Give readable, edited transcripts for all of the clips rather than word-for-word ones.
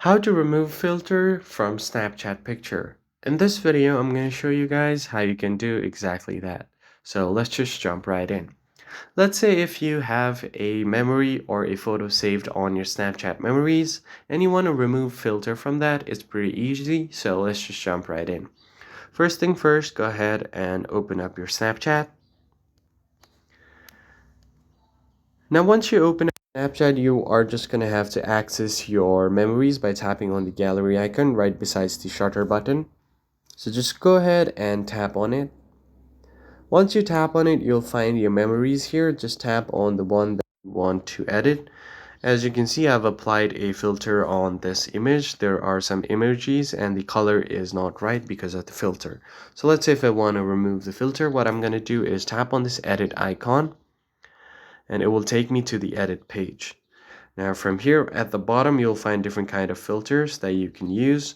How to remove filter from Snapchat picture. In this video, I'm going to show you guys how you can do exactly that. So let's just jump right in. Let's say if you have a memory or a photo saved on your Snapchat memories and you want to remove filter from that, it's pretty easy. So let's just jump right in. First thing first, go ahead and open up your Snapchat. Now once you open up Snapchat, you are just going to have to access your memories by tapping on the gallery icon right beside the shutter button. So just go ahead and tap on it. Once you tap on it, you'll find your memories here. Just tap on the one that you want to edit. As you can see, I've applied a filter on this image. There are some emojis and the color is not right because of the filter. So let's say if I want to remove the filter, what I'm going to do is tap on this edit icon and it will take me to the edit page. Now from here at the bottom, you'll find different kind of filters that you can use.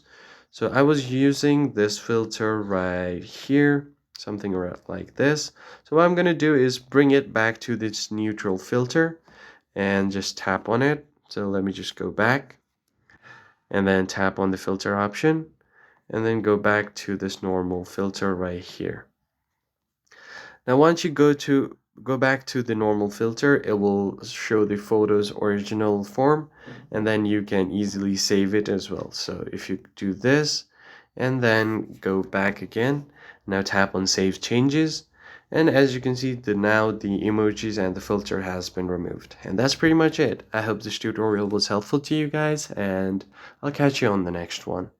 So I was using this filter right here, something like this. So what I'm going to do is bring it back to this neutral filter and just tap on it. So let me just go back and then tap on the filter option and then go back to this normal filter right here. Now once you go back to the normal filter, it will show the photo's original form and then you can easily save it as well. So if you do this and then go back again, now tap on save changes, and as you can see, now the emojis and the filter has been removed. And that's pretty much it. I hope this tutorial was helpful to you guys, and I'll catch you on the next one.